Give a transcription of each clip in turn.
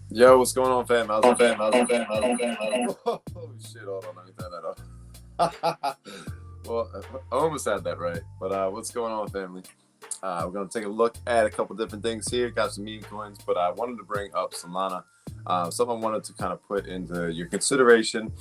Yo, what's going on, fam? How's it been? Oh, shit, hold on. Let me turn that off. Well, I almost had that right. But what's going on, family? We're going to take a look at a couple different things here. Got some meme coins, but I wanted to bring up Solana. Something I wanted to kind of put into your consideration.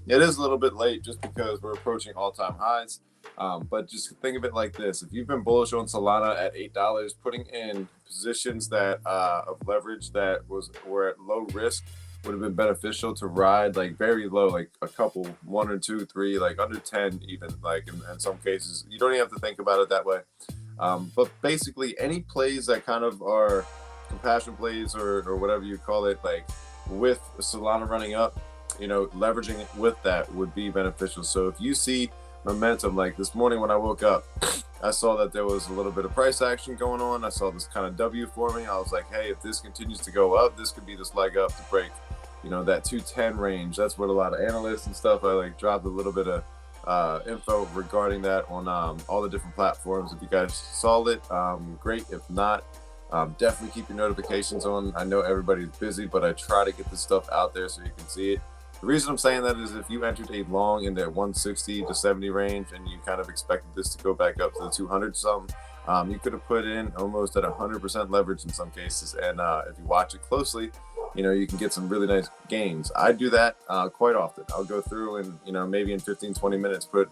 It is a little bit late just because we're approaching all-time highs. But just think of it like this: if you've been bullish on Solana at $8, putting in positions that of leverage that were at low risk would have been beneficial to ride like very low, like a couple, one or two, three, like under 10, even like in some cases. You don't even have to think about it that way. But basically, any plays that kind of are compassion plays or whatever you call it, like with Solana running up, leveraging it with that would be beneficial. So if you see momentum, like this morning when I woke up, I saw that there was a little bit of price action going on. I saw this kind of W forming. I was like, hey, if this continues to go up, this could be this leg up to break, that 210 range. That's what a lot of analysts and stuff, I like dropped a little bit of info regarding that on all the different platforms. If you guys saw it, great. If not, definitely keep your notifications on. I know everybody's busy, but I try to get this stuff out there so you can see it. The reason I'm saying that is if you entered a long in that 160 to 70 range and you kind of expected this to go back up to the 200 something, you could have put in almost at 100% leverage in some cases. And if you watch it closely, you can get some really nice gains. I do that quite often. I'll go through and, maybe in 15, 20 minutes, put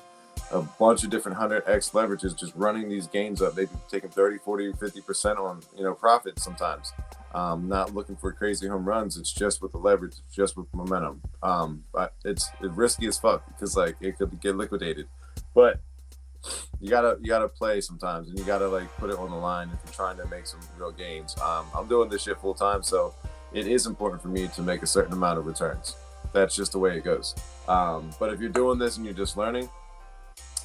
a bunch of different 100x leverages, just running these gains up, maybe taking 30, 40, 50% on, profits sometimes. Not looking for crazy home runs. It's just with the leverage, it's just with momentum. But it's risky as fuck because like it could get liquidated. But you gotta play sometimes, and you gotta like put it on the line if you're trying to make some real gains. I'm doing this shit full time, so it is important for me to make a certain amount of returns. That's just the way it goes. But if you're doing this and you're just learning,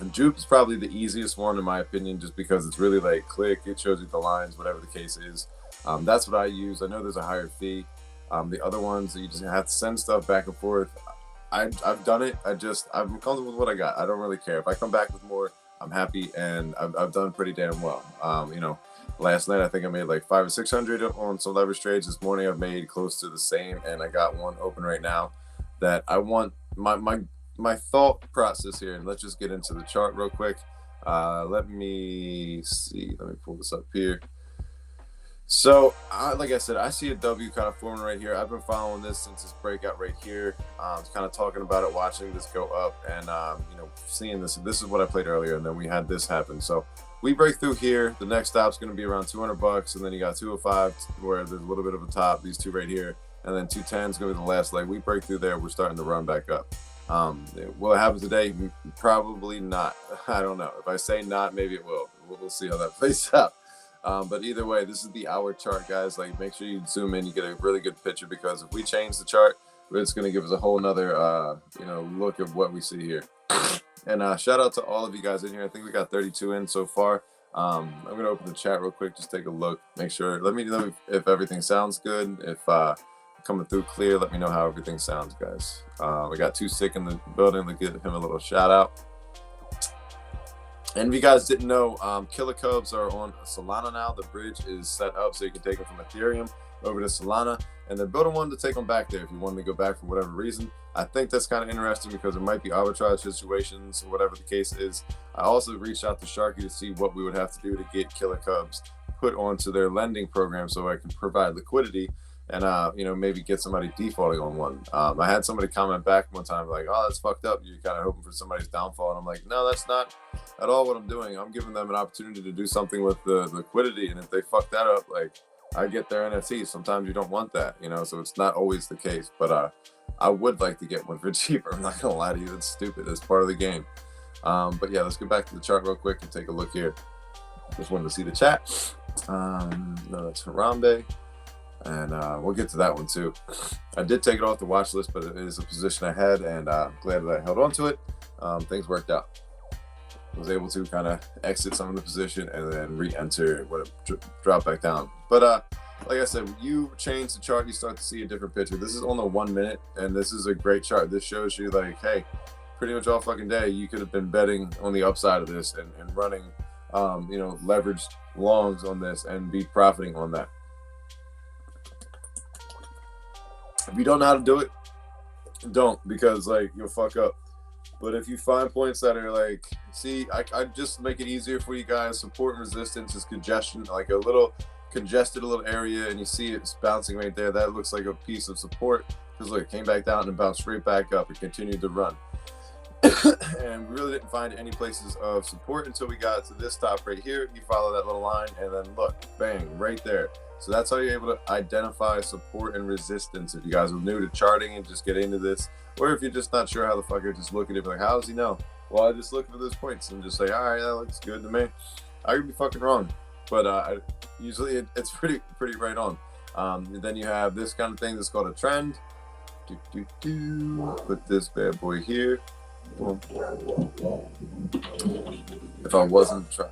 and Jupe is probably the easiest one in my opinion, just because it's really like click, it shows you the lines, whatever the case is. That's what I use. I know there's a higher fee. The other ones you just have to send stuff back and forth. I've done it. I'm comfortable with what I got. I don't really care if I come back with more. I'm happy, and I've done pretty damn well. Last night I think I made like 500 or 600 on some leverage trades. This morning I've made close to the same, and I got one open right now that I want my thought process here. And let's just get into the chart real quick. Let me see. Let me pull this up here. So, like I said, I see a W kind of forming right here. I've been following this since this breakout right here. Kind of talking about it, watching this go up, and seeing this. This is what I played earlier, and then we had this happen. So we break through here. The next stop's going to be around $200, and then you got 205 where there's a little bit of a top. These two right here, and then 210 is going to be the last leg. We break through there. We're starting to run back up. Will it happen today? Probably not. I don't know. If I say not, maybe it will. We'll see how that plays out. But either way, this is the hour chart, guys. Like, make sure you zoom in, you get a really good picture, because if we change the chart, it's going to give us a whole nother, look at what we see here. And shout out to all of you guys in here. I think we got 32 in so far. I'm going to open the chat real quick, just take a look, make sure. Let me know if everything sounds good. If coming through clear, let me know how everything sounds, guys. We got Too Sick in the building. Let's give him a little shout out. And if you guys didn't know, Killer Cubs are on Solana now. The bridge is set up so you can take them from Ethereum over to Solana. And they're building one to take them back there if you wanted to go back for whatever reason. I think that's kind of interesting because there might be arbitrage situations or whatever the case is. I also reached out to Sharky to see what we would have to do to get Killer Cubs put onto their lending program so I can provide liquidity and maybe get somebody defaulting on one. I had somebody comment back one time like, oh, that's fucked up, you're kind of hoping for somebody's downfall. And I'm like, no, that's not at all what I'm doing. I'm giving them an opportunity to do something with the liquidity, and if they fuck that up, like, I get their NFT. Sometimes you don't want that, so it's not always the case. But I would like to get one for cheaper. I'm not gonna lie to you, it's stupid. It's part of the game. But yeah, let's get back to the chart real quick and take a look here. Just wanted to see the chat. No, that's Harambe. And we'll get to that one too. I did take it off the watch list, but it is a position I had, and I'm glad that I held on to it. Things worked out. I was able to kind of exit some of the position and then re-enter when it dropped back down. But like I said, you change the chart, you start to see a different picture. This is on the 1 minute, and this is a great chart. This shows you like, hey, pretty much all fucking day you could have been betting on the upside of this and running, leveraged longs on this and be profiting on that. If you don't know how to do it, don't, because like you'll fuck up. But if you find points that are like, see, I just make it easier for you guys. Support and resistance is congestion, like a little congested little area, and you see it's bouncing right there. That looks like a piece of support, because look, it came back down and bounced straight back up. It continued to run. And we really didn't find any places of support until we got to this top right here. You follow that little line, and then look, bang, right there. So that's how you're able to identify support and resistance. If you guys are new to charting and just get into this, or if you're just not sure how the fuck, you're just looking at it, like, how does he know? Well, I just look for those points and just say, all right, that looks good to me. I could be fucking wrong, but usually it's pretty right on. Then you have this kind of thing that's called a trend. Put this bad boy here. Boom. If I wasn't trying,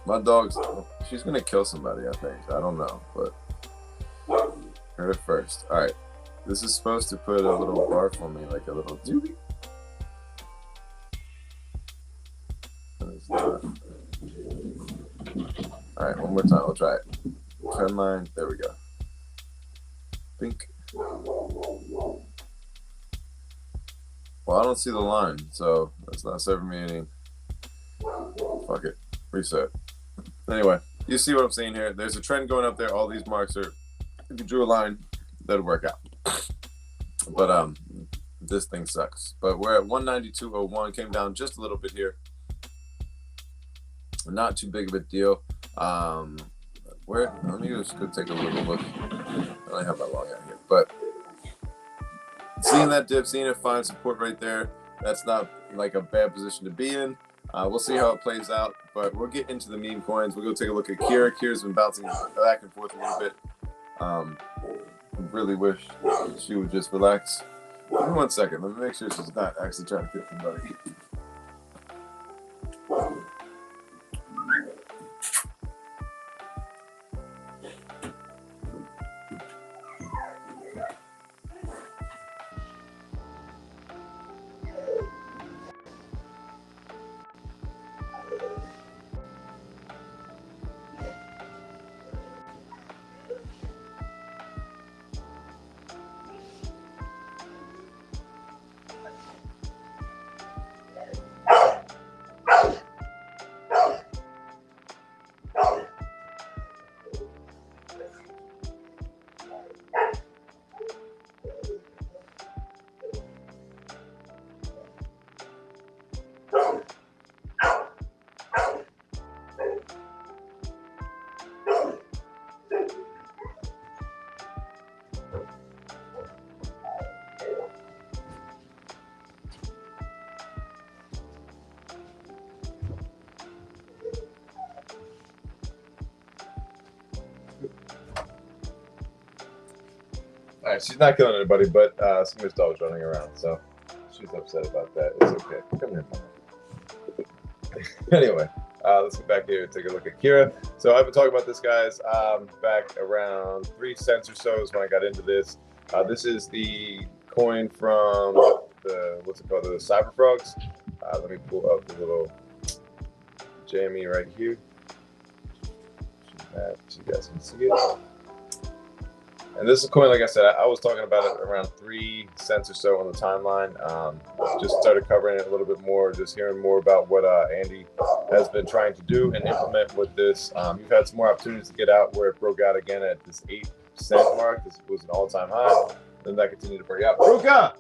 my dog's, she's gonna kill somebody, I think. I don't know, but heard it first. All right, this is supposed to put a little bark on me, like a little doobie. All right, one more time. I'll try it. Trend line. There we go. Pink. Well, I don't see the line, so that's not serving me any. Fuck it. Reset. Anyway, you see what I'm saying here. There's a trend going up there. All these marks are, if you drew a line, that'd work out. But this thing sucks. But we're at 192.01. Came down just a little bit here. Not too big of a deal. Let me just go take a little look. I don't have my log out here, but seeing that dip, seeing it find support right there, that's not like a bad position to be in. We'll see how it plays out, but we'll get into the meme coins. We'll go take a look at Kira. Kira's been bouncing back and forth a little bit. Really wish she would just relax. Give me 1 second. Let me make sure she's not actually trying to hit somebody. All right, she's not killing anybody, but somebody's dog's running around, so she's upset about that. It's okay. Come here. Anyway, let's get back here and take a look at Kira. So I've been talking about this, guys, back around 3 cents or so is when I got into this. This is the coin from the, what's it called, the Cyber Frogs. Let me pull up the little jammy right here so you guys can see it. And this is a coin, like I said, I was talking about it around 3 cents or so on the timeline. Just started covering it a little bit more, just hearing more about what Andy has been trying to do and implement with this. You've had some more opportunities to get out where it broke out again at this 8-cent mark. This was an all-time high. Then that continued to break out. Ruka!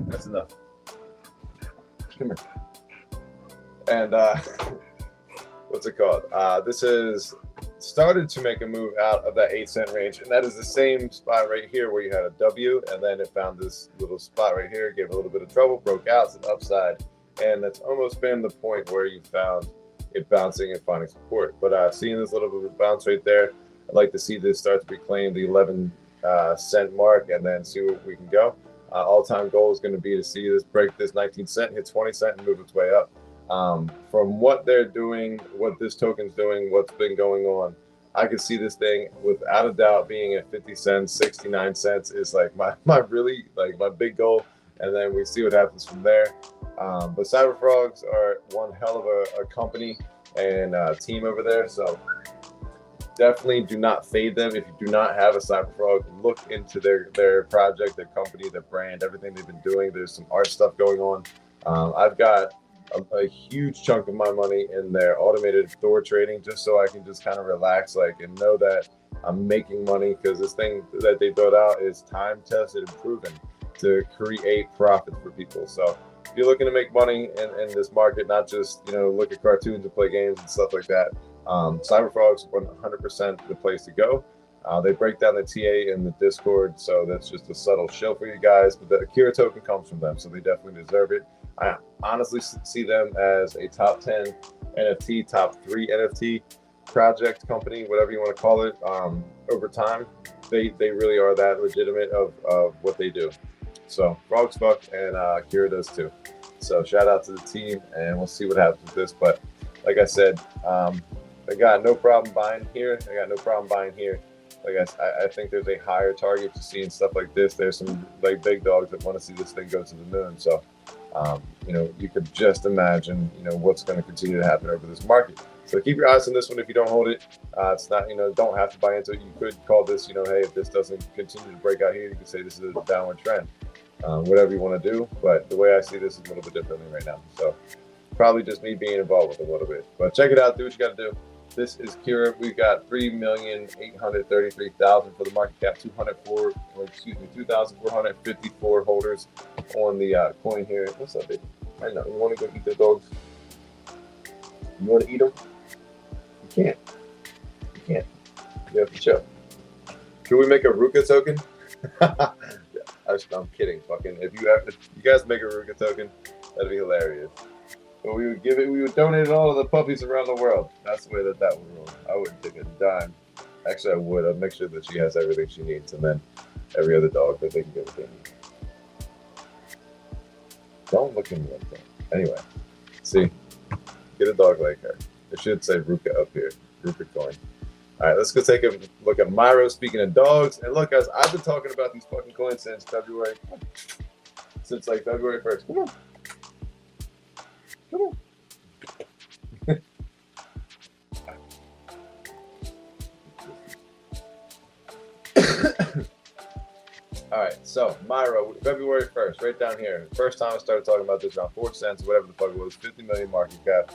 That's enough. Come here. And what's it called? This is started to make a move out of that 8-cent range, and that is the same spot right here where you had a W, and then it found this little spot right here, gave a little bit of trouble, broke out, it's an upside, and that's almost been the point where you found it bouncing and finding support. But seeing this little bit of bounce right there, I'd like to see this start to reclaim the 11-cent mark and then see where we can go. All-time goal is going to be to see this break this 19 cent, hit 20 cent, and move its way up. From what they're doing, what this token's doing, what's been going on, I can see this thing without a doubt being at 50 cents, 69 cents is like my really, like my big goal. And then we see what happens from there. But Cyber Frogs are one hell of a company. and team over there. So definitely do not fade them. If you do not have a Cyberfrog, look into their project, their company, their brand, everything they've been doing. There's some art stuff going on. I've got a huge chunk of my money in their automated Thor trading, just so I can just kind of relax, like, and know that I'm making money, because this thing that they built out is time tested and proven to create profits for people. So if you're looking to make money in this market, not just look at cartoons and play games and stuff like that, Cyberfrog's 100% the place to go. They break down the TA in the Discord, so that's just a subtle show for you guys. But the Akira token comes from them, so they definitely deserve it. I honestly see them as a top 10 NFT, top 3 NFT project company, whatever you want to call it. Over time, they really are that legitimate of what they do. So Frogs fuck, and Akira does too. So shout out to the team, and we'll see what happens with this. But like I said, I got no problem buying here. I got no problem buying here. Like I think there's a higher target to seeing stuff like this. There's some like big dogs that want to see this thing go to the moon. So, you could just imagine, what's going to continue to happen over this market. So keep your eyes on this one. If you don't hold it, it's not, don't have to buy into it. You could call this, hey, if this doesn't continue to break out here, you could say this is a downward trend. Whatever you want to do. But the way I see this is a little bit differently right now. So probably just me being involved with it a little bit. But check it out. Do what you got to do. This is Kira. We've got 3,833,000 for the market cap, 2,454 holders on the coin here. What's up, baby? I know. You want to go eat the dogs? You want to eat them? You can't. You can't. You have to chill. Can we make a Ruka token? I'm kidding. Fucking, if you guys make a Ruka token, that'd be hilarious. But we would donate it all to the puppies around the world. That's the way that would roll. I wouldn't take a dime. Actually, I would. I'd make sure that she has everything she needs, and then every other dog that they can get what they need. Don't look at me like that. Anyway, see, get a dog like her. It should say Ruka up here. Ruka coin. All right, let's go take a look at Myro. Speaking of dogs, and look, guys, I've been talking about these fucking coins since February. Since like February 1st. Come on. Come on. All right, so Myro, February 1st, right down here. First time I started talking about this, around 4 cents, whatever the fuck it was, 50 million market cap.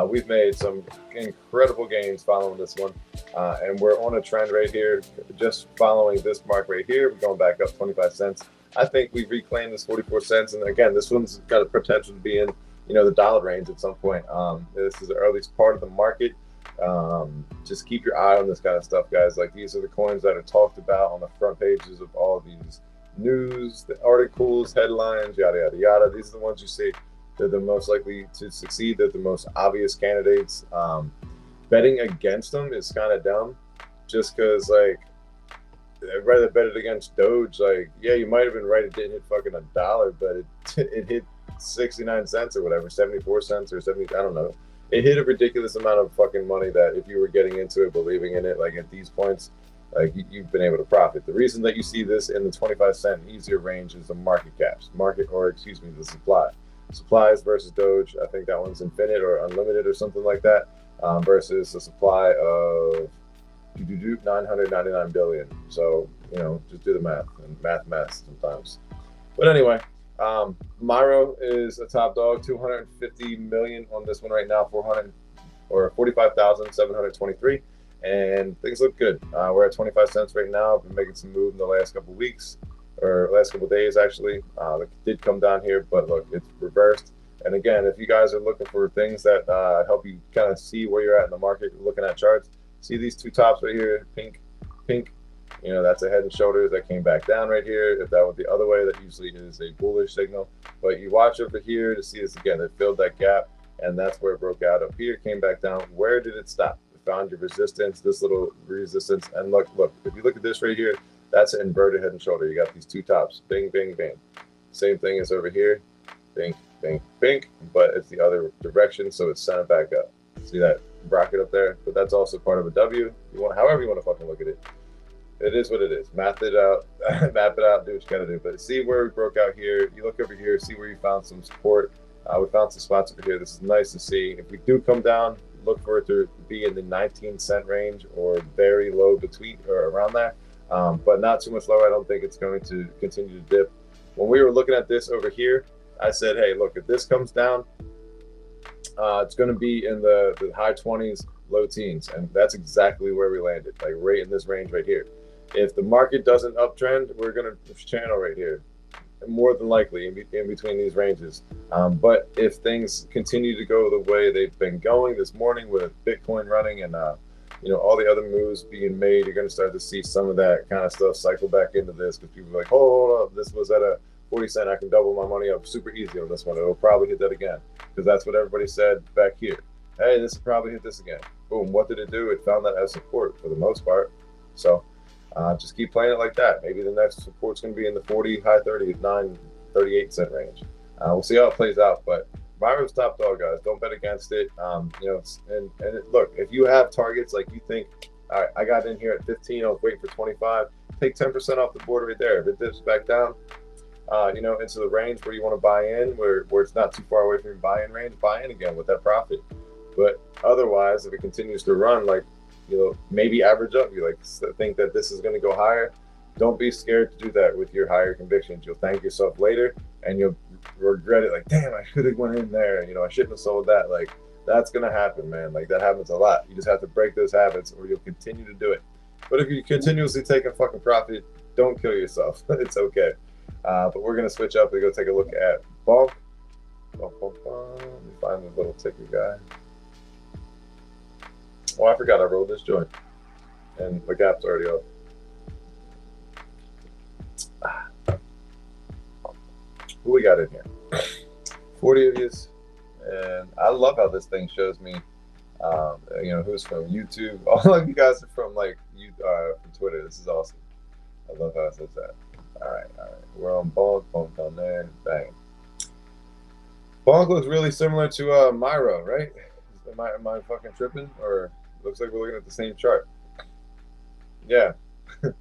We've made some incredible gains following this one, and we're on a trend right here, just following this mark right here. We're going back up 25 cents. I think we've reclaimed this 44 cents, and again, this one's got a potential to be in the dollar range at some point. This is the earliest part of the market. Just keep your eye on this kind of stuff, guys. Like, these are the coins that are talked about on the front pages of all of these news, the articles, headlines, yada, yada, yada. These are the ones you see. They're the most likely to succeed. They're the most obvious candidates. Betting against them is kind of dumb, just because, like, I'd rather bet it against Doge. Like, yeah, you might have been right. It didn't hit fucking $1, but it hit 69 cents or whatever, 74 cents or 70, I don't know. It hit a ridiculous amount of fucking money that if you were getting into it, believing in it, like at these points, like you've been able to profit. The reason that you see this in the 25 cent easier range is the market caps, the supply. Supplies versus Doge, I think that one's infinite or unlimited or something like that, versus the supply of 999 billion. So, just do the math, and math sometimes. But anyway, Myro is a top dog, 250 million on this one right now, 45,723, and things look good. We're at 25 cents right now. I've been making some move in the last couple weeks, or last couple days actually. It did come down here, but look, it's reversed. And again, if you guys are looking for things that help you kind of see where you're at in the market, looking at charts, see these two tops right here, pink. That's a head and shoulders that came back down right here. If that went the other way, that usually is a bullish signal. But you watch over here to see this again. It filled that gap, and that's where it broke out. Up here, came back down. Where did it stop? It found your resistance, this little resistance. And look, if you look at this right here, that's an inverted head and shoulder. You got these two tops. Bing, bing, bing. Same thing as over here. Bing, bing, bing. But it's the other direction, so it's sent it back up. See that bracket up there? But that's also part of a W. However you want to fucking look at it. It is what it is. Math it out, map it out, do what you gotta do. But see where we broke out here. You look over here, see where you found some support. We found some spots over here. This is nice to see. If we do come down, look for it to be in the 19-cent range or very low between or around there, but not too much lower. I don't think it's going to continue to dip. When we were looking at this over here, I said, hey, look, if this comes down, it's going to be in the high 20s, low teens, and that's exactly where we landed, like right in this range right here. If the market doesn't uptrend, we're going to channel right here, more than likely in between these ranges. But if things continue to go the way they've been going this morning with Bitcoin running and all the other moves being made, you're going to start to see some of that kind of stuff cycle back into this, because people are like, hold up, this was at a 40 cent, I can double my money up super easy on this one. It'll probably hit that again, because that's what everybody said back here. Hey, this will probably hit this again. Boom, what did it do? It found that as support for the most part. So just keep playing it like that. Maybe the next support's going to be in the 40, high 39, 38 cent range. We'll see how it plays out, but Myro's top dog, guys. Don't bet against it. Look, if you have targets like you think, all right, I got in here at 15, I was waiting for 25, take 10% off the board right there. If it dips back down, into the range where you want to buy in, where it's not too far away from your buy-in range, buy in again with that profit. But otherwise, if it continues to run, maybe average up. You think that this is going to go higher. Don't be scared to do that with your higher convictions. You'll thank yourself later, and you'll regret it. Like, damn, I should have went in there. I shouldn't have sold that. Like, that's going to happen, man. Like, that happens a lot. You just have to break those habits, or you'll continue to do it. But if you continuously take a fucking profit, don't kill yourself. It's okay. But we're going to switch up and go take a look at Bonk. Let me find the little ticker guy. Oh, I forgot I rolled this joint. And the gap's already up. Who we got in here? 40 of yous. And I love how this thing shows me, who's from YouTube. All of you guys are from, from Twitter. This is awesome. I love how it says that. All right. We're on Bonk. Bonk on there. Bang. Bonk looks really similar to Myro, right? Am I fucking tripping? Or looks like we're looking at the same chart. Yeah. All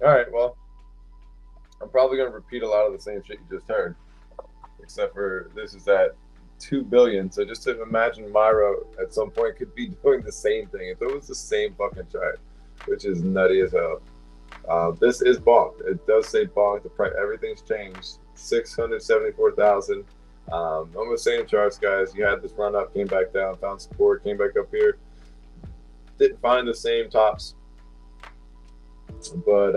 right, well, I'm probably going to repeat a lot of the same shit you just heard, except for this is at 2 billion. So just to imagine Myro at some point could be doing the same thing. If it was the same fucking chart, which is nutty as hell. This is Bonk. It does say Bonk. The price, everything's changed. 674,000. On the same charts, guys. You had this run up, came back down, found support, came back up here. Didn't find the same tops, but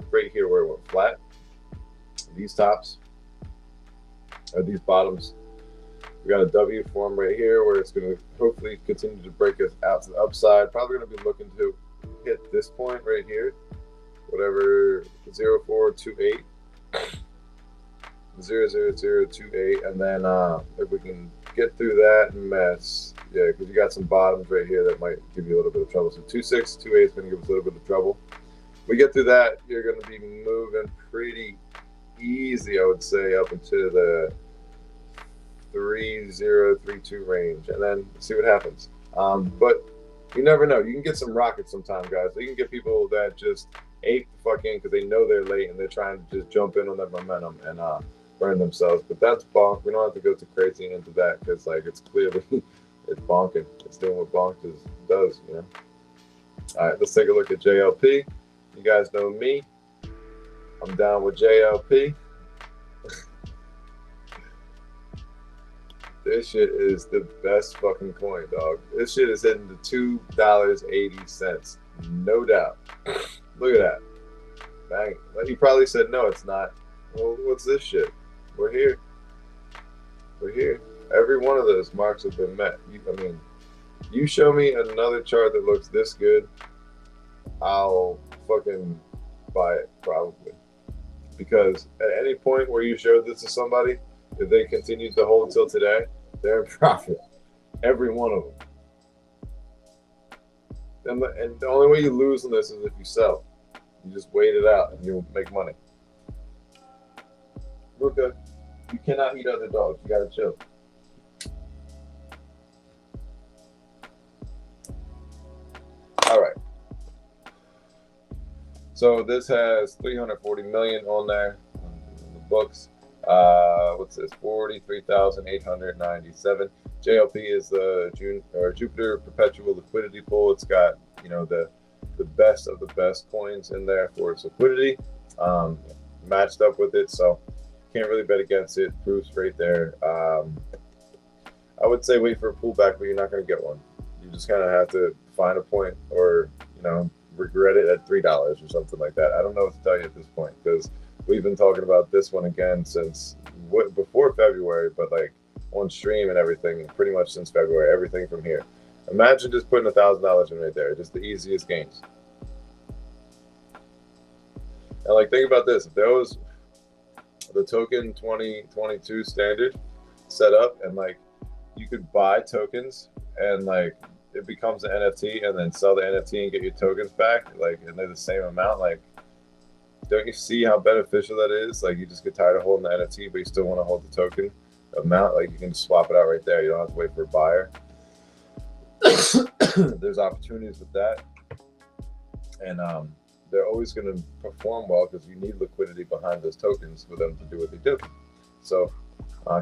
right here where it went flat. These tops or these bottoms. We got a W form right here where it's going to hopefully continue to break us out to the upside. Probably going to be looking to hit this point right here, whatever 0428. 00028, and then if we can get through that mess, yeah, because you got some bottoms right here that might give you a little bit of trouble. So 2628 is going to give us a little bit of trouble. We get through that, you're going to be moving pretty easy, I would say, up into the 3032 range, and then see what happens. But you never know. You can get some rockets sometimes, guys. You can get people that just ape the fuck in because they know they're late and they're trying to just jump in on that momentum and burn themselves. But that's Bonk. We don't have to go too crazy into that because it's clearly it's bonking. It's doing what Bonk does. All right, let's take a look at JLP. You guys know me. I'm down with JLP. This shit is the best fucking coin, dog. This shit is hitting the $2.80. No doubt. Look at that. Bang. He probably said, no, it's not. Well, what's this shit? We're here. We're here. Every one of those marks have been met. You show me another chart that looks this good, I'll fucking buy it, probably. Because at any point where you showed this to somebody, if they continue to hold until today, they're in profit. Every one of them. And the only way you lose on this is if you sell. You just wait it out and you'll make money. We're good. You cannot eat other dogs. You gotta chill. All right. So this has 340 million on there in the books. what's this? 43,897. JLP is the Jupiter Perpetual Liquidity Pool. It's got, you know, the best of the best coins in there for its liquidity, matched up with it. So can't really bet against it. Proofs right there. I would say wait for a pullback, but you're not going to get one. You just kind of have to find a point, or, you know, regret it at $3 or something like that. I don't know what to tell you at this point, because we've been talking about this one again since before February, but like on stream and everything, pretty much since February, everything from here. Imagine just putting $1,000 in right there, just the easiest gains. And like, think about this: if there was the token 2022 standard set up, and like you could buy tokens and like it becomes an NFT, and then sell the NFT and get your tokens back, like, and they're the same amount, like, don't you see how beneficial that is? Like, you just get tired of holding the NFT, but you still want to hold the token amount. Like, you can just swap it out right there. You don't have to wait for a buyer. There's opportunities with that, and they're always going to perform well because you need liquidity behind those tokens for them to do what they do. So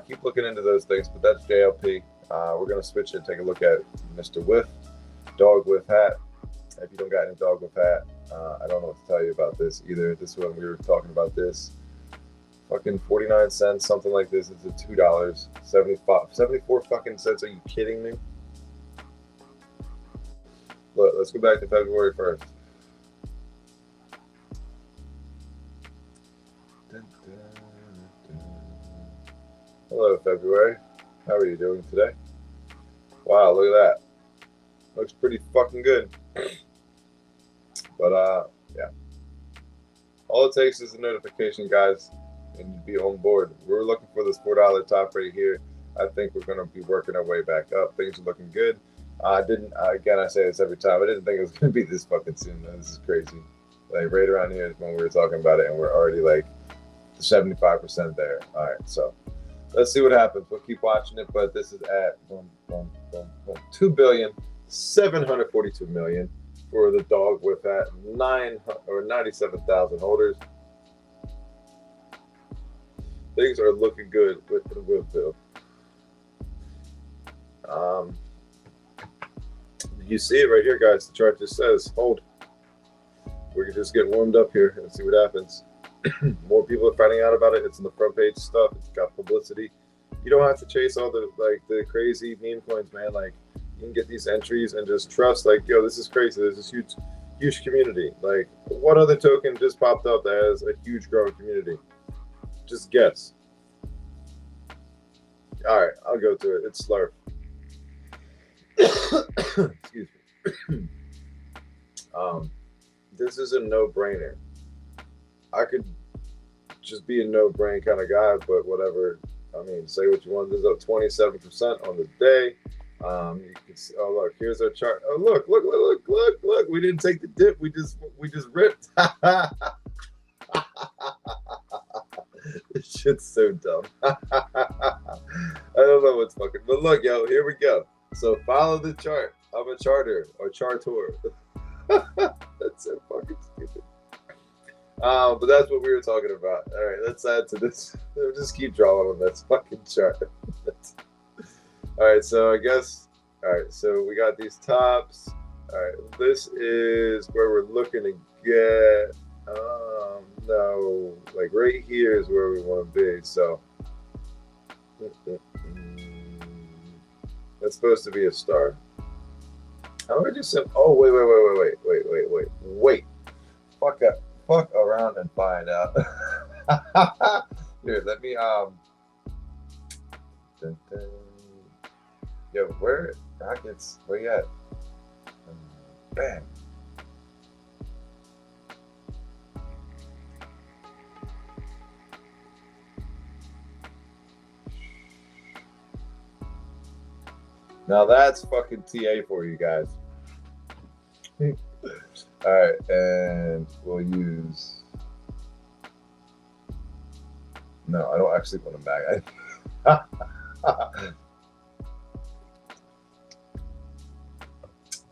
keep looking into those things. But that's JLP. We're going to switch and take a look at Mr. Whiff, Dog Whiff Hat. If you don't got any Dog Whiff Hat, I don't know what to tell you about this either. This one, we were talking about this. Fucking 49 cents, something like this. It's at $2. 74 fucking cents. Are you kidding me? Look, let's go back to February 1st. Hello, February. How are you doing today? Wow, look at that. Looks pretty fucking good. But yeah. All it takes is a notification, guys, and you'd be on board. We're looking for this $4 top right here. I think we're going to be working our way back up. Things are looking good. Again, I say this every time, I didn't think it was going to be this fucking soon, though. This is crazy. Like, right around here is when we were talking about it, and we're already like 75% there. All right, so let's see what happens. We'll keep watching it, but this is at 2,742,000,000 for the Dog Whiff Hat, 97,000 holders. Things are looking good with the Whiff Bill. You see it right here, guys. The chart just says hold. We can just get warmed up here and see what happens. More people are finding out about it. It's in the front page stuff. It's got publicity. You don't have to chase all the crazy meme coins, man. Like, you can get these entries and just trust, like, yo, this is crazy. There's this huge community. Like, what other token just popped up that has a huge growing community? Just guess. All right, I'll go to it. It's Slurp. Excuse me. This is a no-brainer. I could just be a no-brain kind of guy, but whatever. I mean, say what you want. This is up 27% on the day. You can see, oh look, here's our chart. Oh look. We didn't take the dip. We just ripped. This shit's so dumb. I don't know what's fucking. But look, yo, here we go. So follow the chart. I'm a charter or chartor. That's so fucking stupid. But that's what we were talking about. All right, let's add to this. We'll just keep drawing on that fucking chart. All right, so I guess. All right, so we got these tops. All right, this is where we're looking to get. No, like right here is where we want to be. So that's supposed to be a star. How do I just say? Oh, wait. Fuck around and find out. Here, let me Yo, where rockets? Where you at? Bam. Now that's fucking TA for you guys. All right, and we'll use. No, I don't actually want a mag.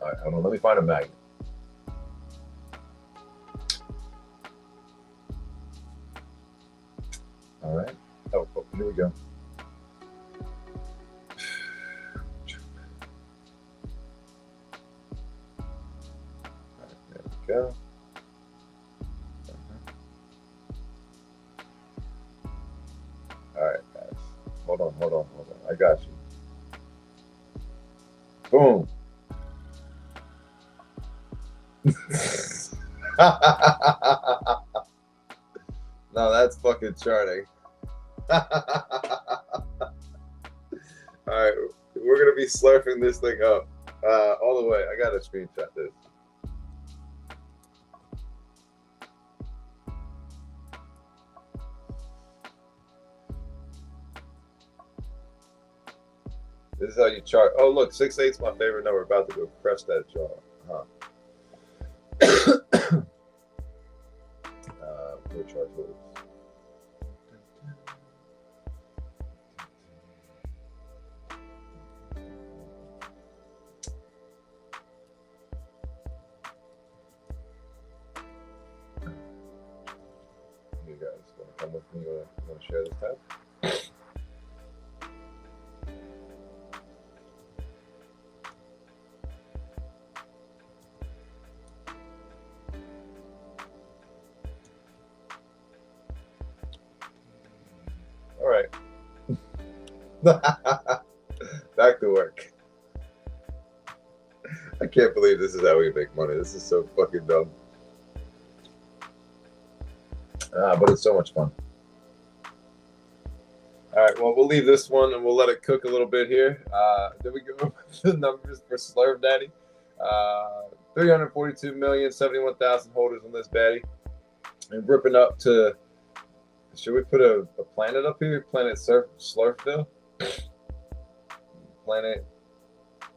All right, hold on. Let me find a magnet. All right, Oh, here we go. There we go. All right, guys. Hold on. I got you. Boom. No, that's fucking charting. All right, we're gonna be slurping this thing up all the way. I gotta screenshot this. This is how you chart. Oh, look, 6/8's my favorite number. About to go crush that chart. Huh. We'll chart tools. You guys want to come with me? You want to share this tab? All right. Back to work. I can't believe this is how we make money. This is so fucking dumb. But it's so much fun. All right, well, we'll leave this one and we'll let it cook a little bit here. Then we go over the numbers for Slurp Daddy. 342,071,000 holders on this baddie. And ripping up to, should we put a planet up here? Planet Slurpville? Planet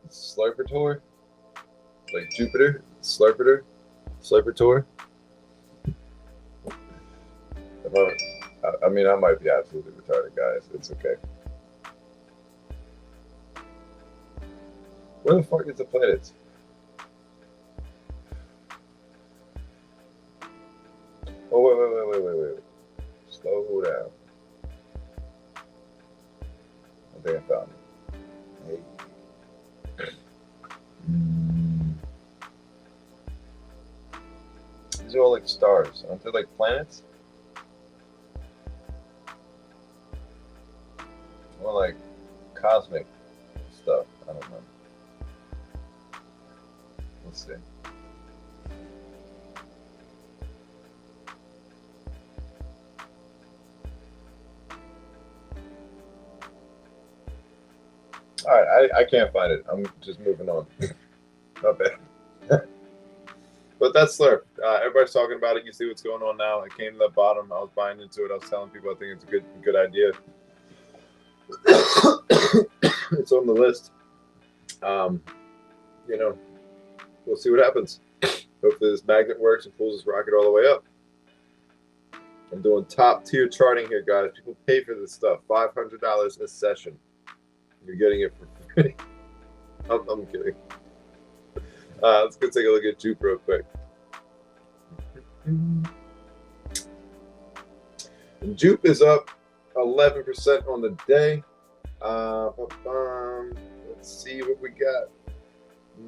Slurpator? Like Jupiter? Slurpator? Slurpator? I mean, I might be absolutely retarded, guys. It's okay. Where the fuck is the planet? Oh, wait. Slow down. I think I found it. Hey. These are all like stars. Aren't they like planets? More like cosmic stuff. I don't know. Let's see. All right, I can't find it. I'm just moving on. Not bad. But that's Slurp. Everybody's talking about it. You see what's going on now. I came to the bottom. I was buying into it. I was telling people I think it's a good idea. It's on the list. You know, we'll see what happens. Hopefully this magnet works and pulls this rocket all the way up. I'm doing top tier charting here, guys. People pay for this stuff. $500 a session. You're getting it for free. I'm kidding. Let's go take a look at Jupe real quick. And Jupe is up 11% on the day. Let's see what we got.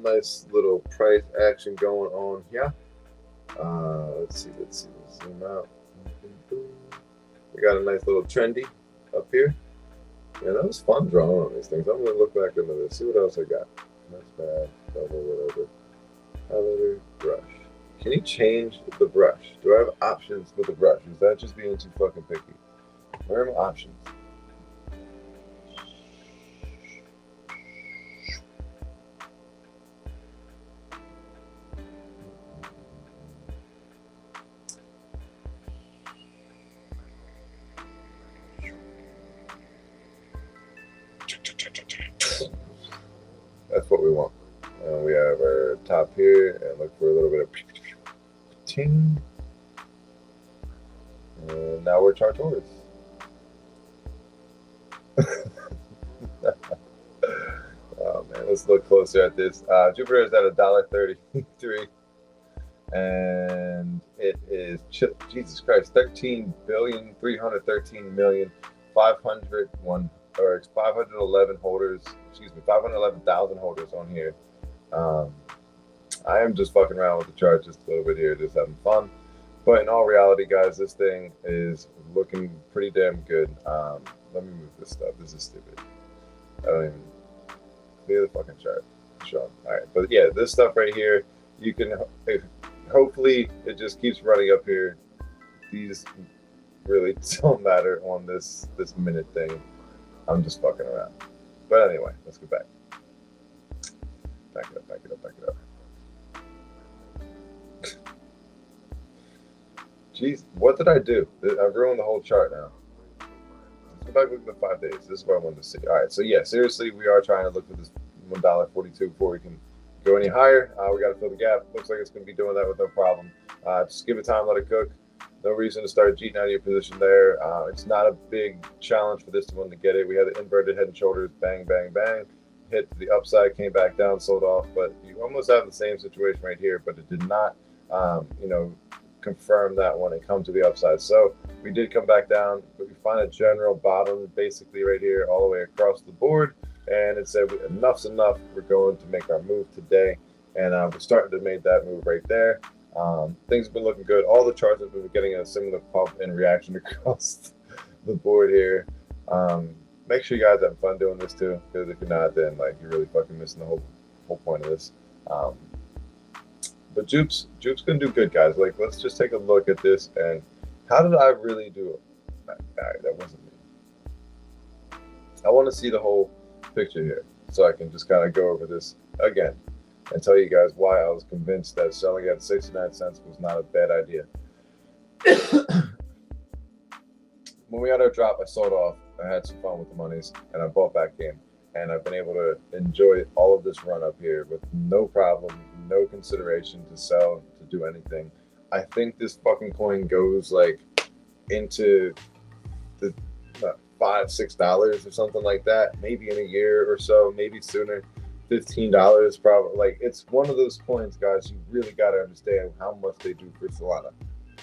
Nice little price action going on here. Let's see. Let's zoom out. We got a nice little trendy up here. Yeah, that was fun drawing on these things. I'm gonna look back into this. See what else I got. That's bad. Double whatever. Highlighter, brush. Can you change the brush? Do I have options with the brush? Is that just being too fucking picky? Where are my options? That's what we want. We have our top here and look for a little bit of ting. And now we're Tartoris. Oh man, let's look closer at this. Jupiter is at $1.33, and it is Jesus Christ, 13,313,500,000 501 or it's 511 holders. Excuse me, 511,000 holders on here. I am just fucking around with the chart just a little bit here, just having fun. But in all reality, guys, this thing is looking pretty damn good. Let me move this stuff. This is stupid. I don't even clear the fucking chart. Sure. All right, but yeah, this stuff right here, you can hopefully it just keeps running up here. These really don't matter on this minute thing. I'm just fucking around. But anyway, let's get back. Back it up, back it up, back it up. Jeez, what did I do? I've ruined the whole chart now. Let's go back and look at the 5 days. This is what I wanted to see. All right, so yeah, seriously, we are trying to look for this $1.42 before we can go any higher. We got to fill the gap. Looks like it's going to be doing that with no problem. Just give it time, let it cook. No reason to start cheating out of your position there. It's not a big challenge for this one to get it. We had the inverted head and shoulders, bang, bang, bang. Hit to the upside, came back down, sold off. But you almost have the same situation right here, but it did not, confirm that one and come to the upside. So we did come back down, but we find a general bottom basically right here all the way across the board. And it said enough's enough. We're going to make our move today. And we're starting to make that move right there. Things have been looking good. All the charts have been getting a similar pump and reaction across the board here. Make sure you guys have fun doing this too, because if you're not, then like you're really fucking missing the whole point of this. But Jupe's gonna do good, guys. Like, let's just take a look at this. And how did I really do it? That wasn't me. I want to see the whole picture here, so I can just kind of go over this again and tell you guys why I was convinced that selling at 69 cents was not a bad idea. When we had our drop, I sold off. I had some fun with the monies, and I bought back in. And I've been able to enjoy all of this run up here with no problem, no consideration to sell, to do anything. I think this fucking coin goes like into the $5-6 or something like that, maybe in a year or so, maybe sooner. $15 probably. Like, it's one of those coins, guys, you really got to understand how much they do for Solana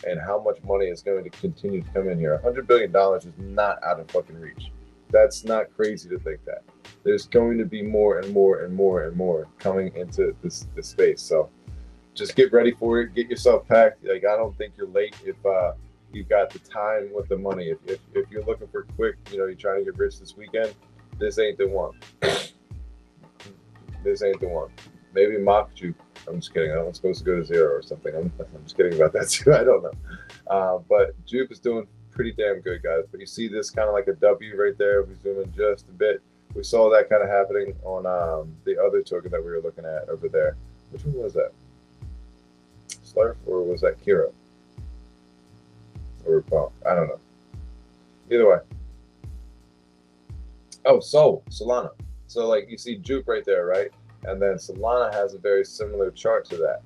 and how much money is going to continue to come in here. $100 billion is not out of fucking reach. That's not crazy to think that. There's going to be more and more and more and more coming into this space. So just get ready for it. Get yourself packed. Like, I don't think you're late if you've got the time with the money. If you're looking for quick, you're trying to get rich this weekend, this ain't the one. This ain't the one. Maybe mock Jupe. I'm just kidding. I'm supposed to go to zero or something. I'm just kidding about that too. I don't know. But Jupe is doing pretty damn good, guys. But you see this kind of like a W right there. If we zoom in just a bit, we saw that kind of happening on the other token that we were looking at over there. Which one was that? Slurf, or was that Kira? Or Paul? I don't know. Either way. Oh, Solana. So like you see Jupe right there, right? And then Solana has a very similar chart to that.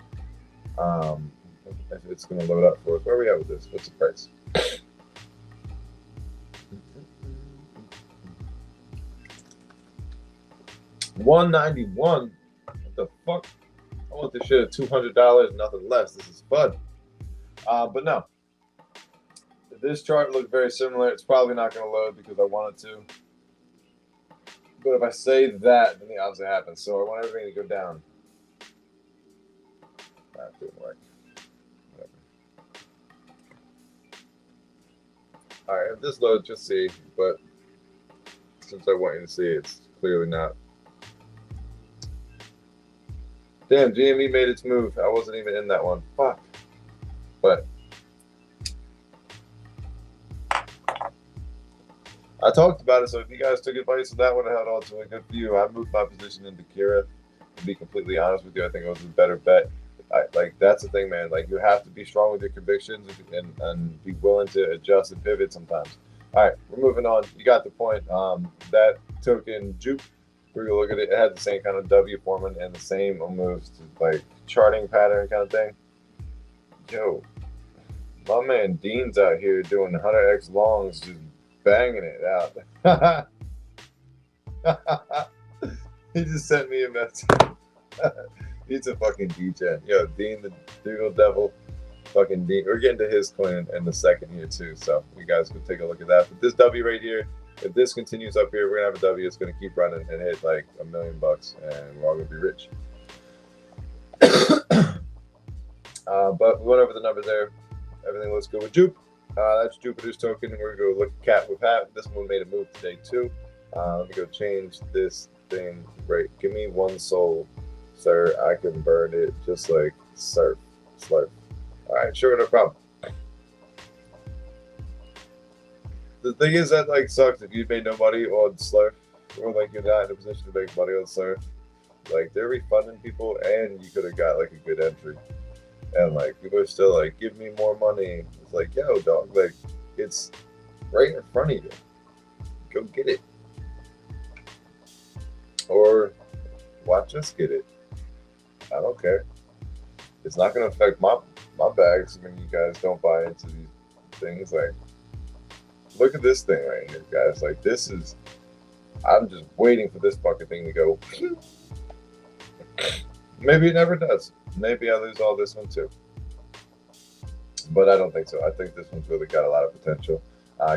If it's going to load up for us. Where are we at with this? What's the price? $191. What the fuck? I want this shit at $200, nothing less. This is fun. But no. This chart looked very similar. It's probably not going to load because I wanted to. But if I say that, then the opposite happens. So I want everything to go down. That didn't work. Whatever. Alright, if this loads, just see. But since I want you to see, it's clearly not. Damn, GME made its move. I wasn't even in that one. Fuck. But I talked about it, so if you guys took advice on that one and held on to it, good for you. I moved my position into Kira. To be completely honest with you, I think it was a better bet. That's the thing, man. Like, you have to be strong with your convictions and be willing to adjust and pivot sometimes. All right, we're moving on. You got the point. That token, Jupe, we're going to look at it. It had the same kind of W forming and the same almost like charting pattern kind of thing. Yo, my man Dean's out here doing 100x longs, just banging it out. He just sent me a message. He's a fucking DJ. Yo, Dean the Doodle Devil. Fucking Dean. We're getting to his coin in the second here too. So you guys can take a look at that. But this W right here, if this continues up here, we're gonna have a W. It's gonna keep running and hit like $1 million, and we're all gonna be rich. But we went over the numbers there. Everything looks good with Jupe. That's Jupiter's token. We're gonna go look at Cat with Hat. This one made a move today too. Let me go change this thing. Right, give me one soul, sir. I can burn it just like surf, slurp. All right, sure, no problem. The thing is that like sucks if you made no money on Slurp, or like you're not in a position to make money on Slurp. Like they're refunding people, and you could have got like a good entry, and like people are still like, give me more money. It's like, yo, dog, like it's right in front of you. Go get it, or watch us get it. I don't care. It's not gonna affect my bags when you guys don't buy into these things. Like, look at this thing right here, guys. Like, this is, I'm just waiting for this fucking thing to go. Maybe it never does. Maybe I lose all this one too. But I don't think so. I think this one's really got a lot of potential.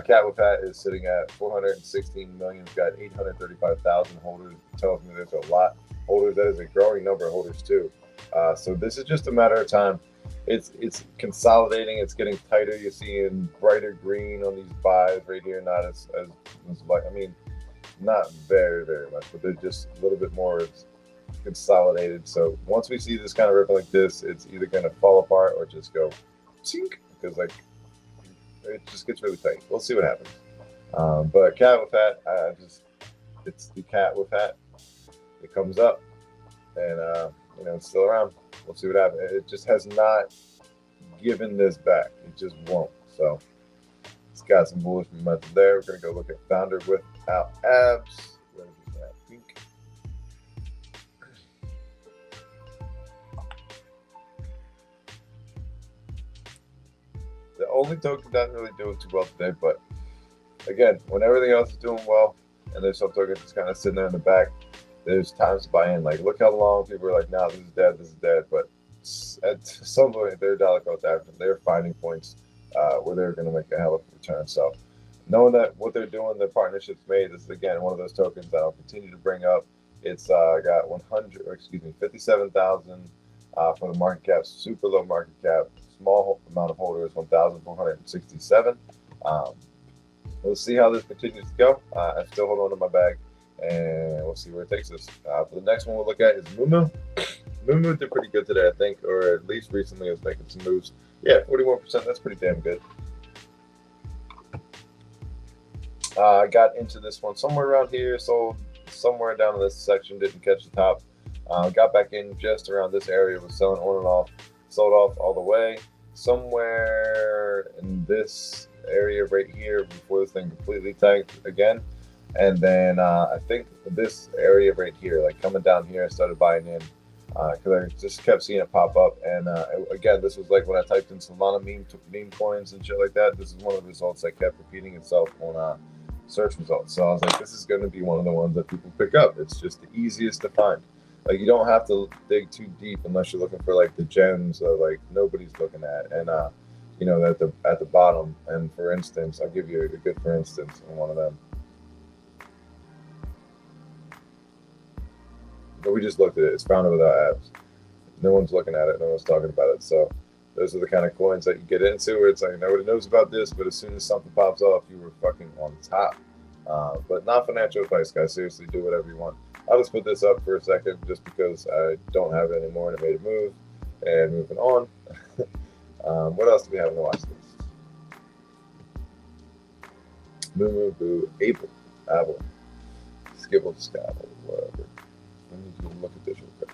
Cat with Hat is sitting at 416 million. We've got 835,000 holders. It tells me there's a lot of holders. That is a growing number of holders too. So this is just a matter of time. It's consolidating. It's getting tighter. You're seeing brighter green on these buys right here. Not as like, I mean, not very much, but they're just a little bit more consolidated. So once we see this kind of ripple like this, it's either going to fall apart or just go sink, because like it just gets really tight. We'll see what happens. But Cat with Hat, it's the Cat with Hat. It comes up, and it's still around. We'll see what happens. It just has not given this back. It just won't. So it's got some bullish momentum there. We're gonna go look at Founder without abs. We're gonna do that pink. The only token not really doing too well today, but again, when everything else is doing well, and there's some tokens just kind of sitting there in the back, there's times to buy in. Like, look how long people are like, "Nah, this is dead." But at some point, they're dollar cost averaging. They're finding points where they're going to make a hell of a return. So, knowing that what they're doing, their partnerships made, this is again one of those tokens that I'll continue to bring up. It's got 57,000 for the market cap, super low market cap, small amount of holders, 1,467. We'll see how this continues to go. I still hold on to my bag, and we'll see where it takes us. For the next one we'll look at is Mumu. Mumu did pretty good today, I think, or at least recently it was making some moves. Yeah, 41%, that's pretty damn good. I got into this one somewhere around here, sold somewhere down in this section, didn't catch the top. Got back in just around this area, was selling on and off, sold off all the way. Somewhere in this area right here before this thing completely tanked again. And then I think this area right here, like coming down here, I started buying in because I just kept seeing it pop up. And again, this was like when I typed in Solana meme coins and shit like that. This is one of the results that kept repeating itself on search results. So I was like, this is going to be one of the ones that people pick up. It's just the easiest to find. Like, you don't have to dig too deep unless you're looking for like the gems that like nobody's looking at. And at the bottom. And for instance, I'll give you a good for instance on one of them. But we just looked at it. It's Founder without abs. No one's looking at it. No one's talking about it. So those are the kind of coins that you get into where it's like nobody knows about this, but as soon as something pops off, you were fucking on top. But not financial advice, guys. Seriously, do whatever you want. I'll just put this up for a second just because I don't have it anymore and it made a move. And moving on. What else do we have in the watch list? Moo Boo, Apple, Skibble, Scabble, whatever. Let me just look at this real quick.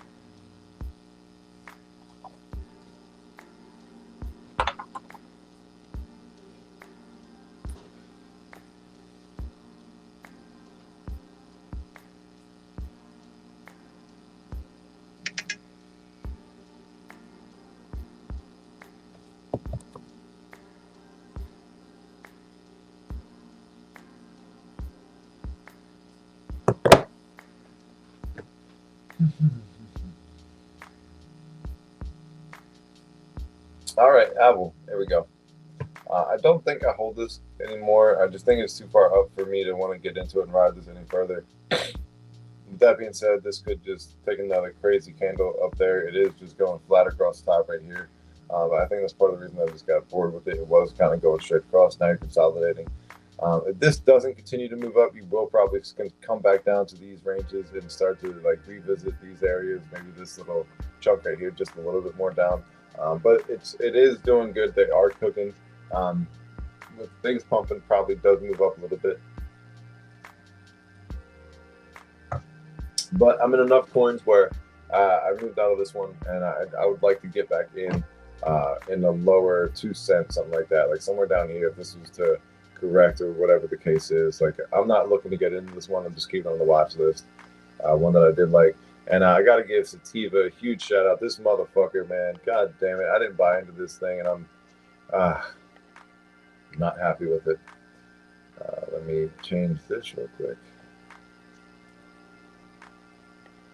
All right, Apple. There we go. I don't think I hold this anymore. I just think it's too far up for me to want to get into it and ride this any further. With that being said, this could just take another crazy candle up there. It is just going flat across the top right here. I think that's part of the reason I just got bored with it. It was kind of going straight across. Now you're consolidating. If this doesn't continue to move up, you will probably come back down to these ranges and start to like revisit these areas. Maybe this little chunk right here, just a little bit more down. But it is doing good. They are cooking. Um, with things pumping, probably does move up a little bit. But I'm in enough coins where I moved out of this one, and I would like to get back in the lower 2 cents, something like that, like somewhere down here. If this was to correct or whatever the case is, like I'm not looking to get into this one. I'm just keeping on the watch list. One that I did like, and I got to give Sativa a huge shout out. This motherfucker, man, god damn it, I didn't buy into this thing, and I'm not happy with it. Let me change this real quick.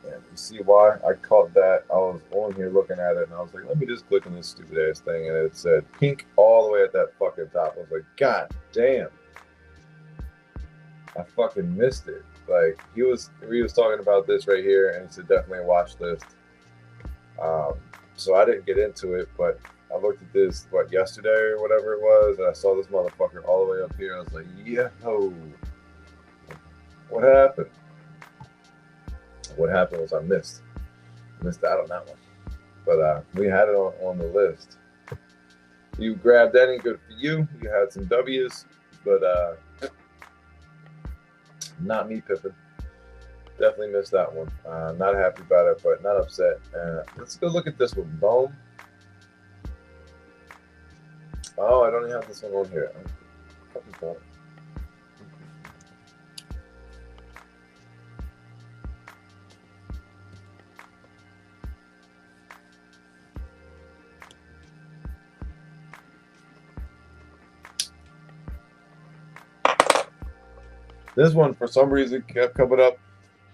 And you see why I caught that? I was on here looking at it, and I was like, let me just click on this stupid ass thing, and it said pink all the way at that fucking top. I was like, god damn, I fucking missed it. Like he was talking about this right here, and he said definitely a watch list. So I didn't get into it, but I looked at this yesterday or whatever it was, and I saw this motherfucker all the way up here. I was like, yo, what happened? What happened was I missed out on that one, but we had it on the list. You grabbed any, good for you. You had some W's, but not me, Pippin. Definitely missed that one. Not happy about it, but not upset. Let's go look at this one. Boom. Oh, I don't even have this one on here. This one, for some reason, kept coming up,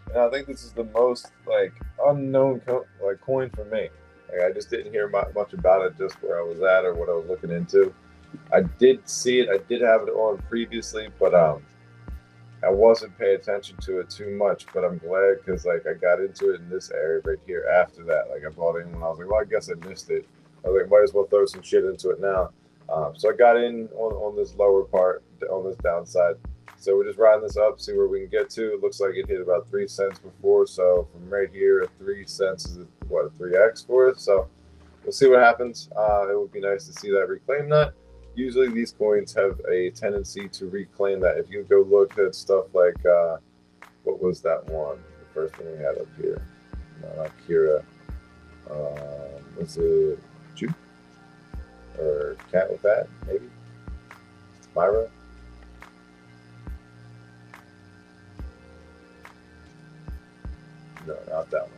and I think this is the most unknown coin for me. Like, I just didn't hear much about it, just where I was at or what I was looking into. I did see it. I did have it on previously, but I wasn't paying attention to it too much. But I'm glad because I got into it in this area right here after that. Like I bought in when I was like, well, I guess I missed it. I was like, might as well throw some shit into it now. So I got in on this lower part, on this downside. So we're just riding this up, see where we can get to. It looks like it hit about 3 cents before. So from right here, 3 cents is what, a 3x for us. So we'll see what happens. It would be nice to see that reclaim that. Usually these coins have a tendency to reclaim that. If you go look at stuff like, what was that one? The first one we had up here. No, not Kira. What's it? Juke? Or Cat with that, maybe? Myra? No, not that one.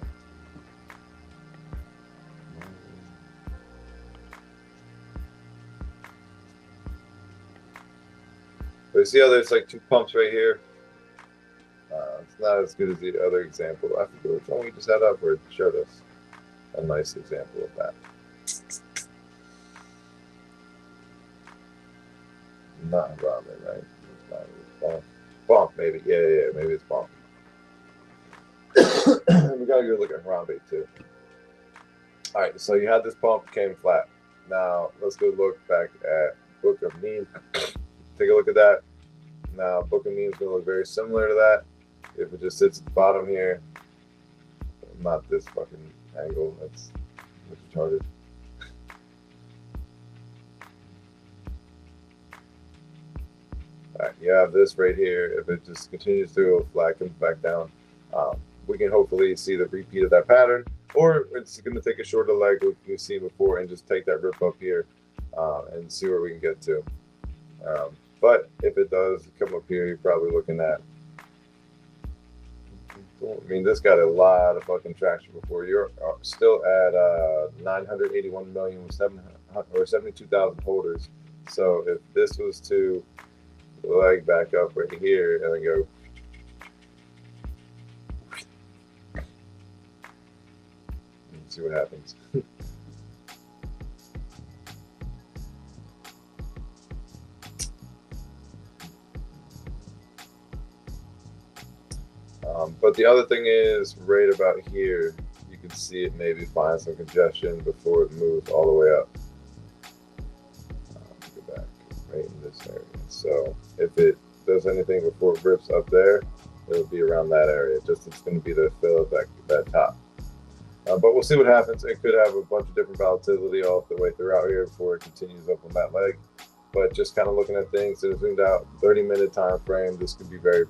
But you see how there's like 2 pumps right here? It's not as good as the other example. I forget which one we just had up where it showed us a nice example of that. Not ramen, right? It's not bump. Bump, maybe. Yeah, maybe it's bump. We gotta go look at Harambe too. All right, so you had this pump, came flat. Now let's go look back at Book of Meme. Take a look at that. Now Book of Meme is gonna look very similar to that. If it just sits at the bottom here, not this fucking angle. That's retarded. All right, you have this right here. If it just continues to go flat, comes back down, we can hopefully see the repeat of that pattern, or it's going to take a shorter leg like we've seen before and just take that rip up here and see where we can get to. But if it does come up here, you're probably looking at, I mean, this got a lot of fucking traction before. You're still at 981 million with 72,000 holders. So if this was to leg back up right here and then go, see what happens. But the other thing is right about here, you can see it maybe find some congestion before it moves all the way up. Go back right in this area. So if it does anything before it rips up there, it'll be around that area. Just it's going to be the fill of that top. But we'll see what happens. It could have a bunch of different volatility all the way throughout here before it continues up on that leg. But just kind of looking at things in a zoomed out 30-minute time frame, this could be very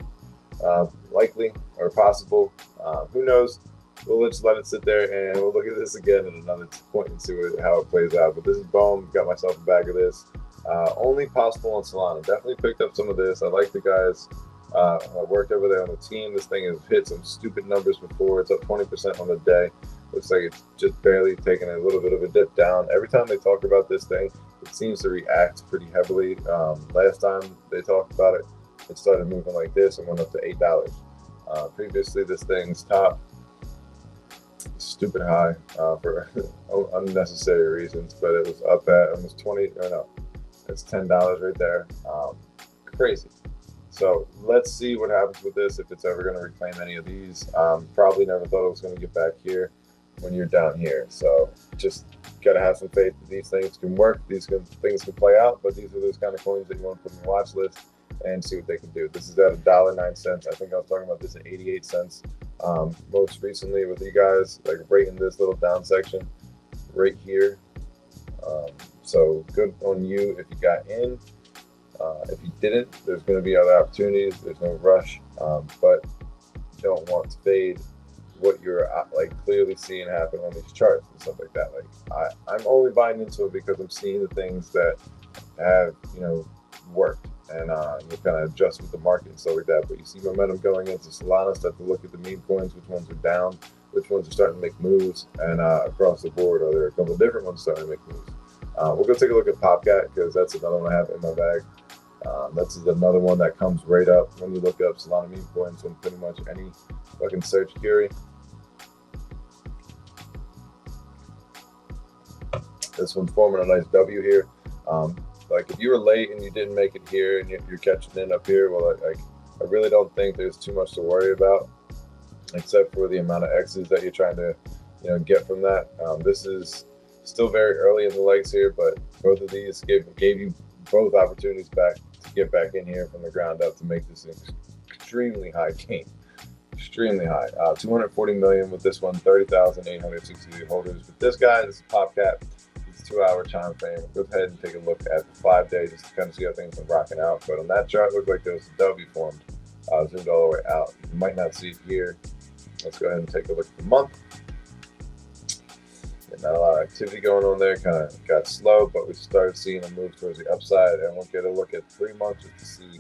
likely or possible. Who knows? We'll just let it sit there and we'll look at this again at another point and see how it plays out. But this is boom. Got myself a bag of this. Only possible on Solana. Definitely picked up some of this. I like the guys. I worked over there on the team. This thing has hit some stupid numbers before. It's up 20% on the day. Looks like it's just barely taking a little bit of a dip down. Every time they talk about this thing, it seems to react pretty heavily. Last time they talked about it, it started moving like this and went up to $8. Previously, this thing's top stupid high for unnecessary reasons, but it was up at almost 20. Or no, it's $10 right there. Crazy. So let's see what happens with this, if it's ever going to reclaim any of these. Probably never thought it was going to get back here when you're down here. So just got to have some faith that these things can work. Things can play out, but these are those kind of coins that you want to put on your watch list and see what they can do. This is at $1.09. I think I was talking about this at 88 cents most recently with you guys, like right in this little down section right here. So good on you if you got in. If you didn't, there's going to be other opportunities. There's no rush, but you don't want to fade what you're like clearly seeing happen on these charts and stuff like that. Like I'm only buying into it because I'm seeing the things that have worked, and you kind of adjust with the market and stuff like that. But you see momentum going into Solana. Start to look at the meme coins, which ones are down, which ones are starting to make moves, and across the board, are there a couple of different ones starting to make moves. We'll go take a look at Popcat because that's another one I have in my bag. That's another one that comes right up when you look up Solana meme coins on pretty much any fucking search query. This one's forming a nice W here. Like if you were late and you didn't make it here and you're catching in up here, well, I really don't think there's too much to worry about, except for the amount of X's that you're trying to get from that. This is still very early in the legs here, but both of these gave you both opportunities back to get back in here from the ground up to make this extremely high gain. Extremely high. 240 million with this one, 30,863 holders. But this guy, this is Popcat. It's a 2-hour time frame. Go ahead and take a look at the 5 days just to kind of see how things are rocking out. But on that chart, it looked like there was a W formed. Zoomed all the way out. You might not see it here. Let's go ahead and take a look at the month. Not a lot of activity going on there. Kind of got slow, but we started seeing a move towards the upside. And we'll get a look at 3 months just to see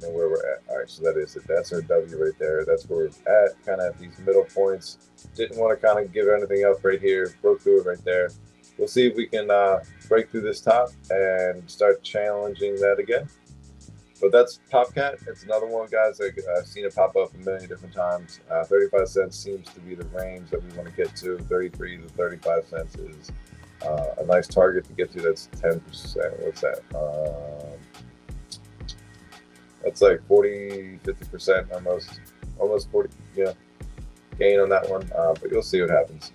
where we're at. All right, so that is it. That's our W right there. That's where we're at, kind of at these middle points. Didn't want to kind of give anything up right here. Broke through it right there. We'll see if we can break through this top and start challenging that again. But that's Popcat. It's another one, guys. I've seen it pop up a million different times. 35 cents seems to be the range that we want to get to. 33 to 35 cents is a nice target to get to. That's 10%. What's that? That's like 40, 50% almost 40. Yeah, gain on that one. But you'll see what happens.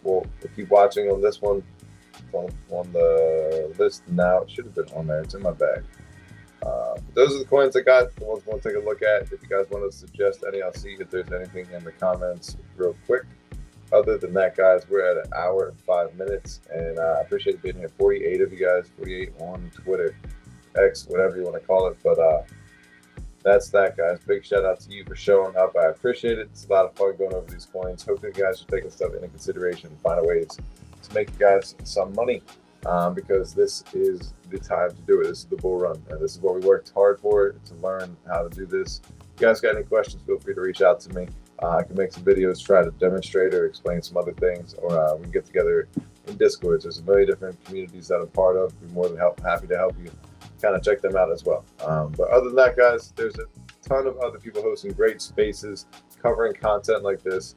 We'll keep watching on this one. On the list now. It should have been on there. It's in my bag. Those are the coins I got. The ones I want to take a look at. If you guys want to suggest any, I'll see if there's anything in the comments real quick. Other than that, guys, we're at 1 hour and 5 minutes, and I appreciate being here. 48 of you guys, 48 on Twitter, X, whatever you want to call it. But that's that, guys. Big shout out to you for showing up. I appreciate it. It's a lot of fun going over these coins. Hopefully, you guys are taking stuff into consideration and find ways to make you guys some money. Because this is the time to do it. This is the bull run, and this is what we worked hard for, to learn how to do this. If you guys got any questions, feel free to reach out to me. I can make some videos, try to demonstrate or explain some other things, or we can get together in Discord. There's a million different communities that I'm part of. We're more than happy to help you kind of check them out as well. But other than that, guys, there's a ton of other people hosting great spaces, covering content like this.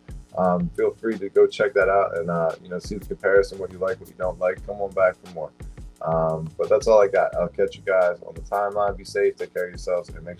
Feel free to go check that out and see the comparison, what you like, what you don't like. Come on back for more. But that's all I got. I'll catch you guys on the timeline. Be safe, take care of yourselves, and make sure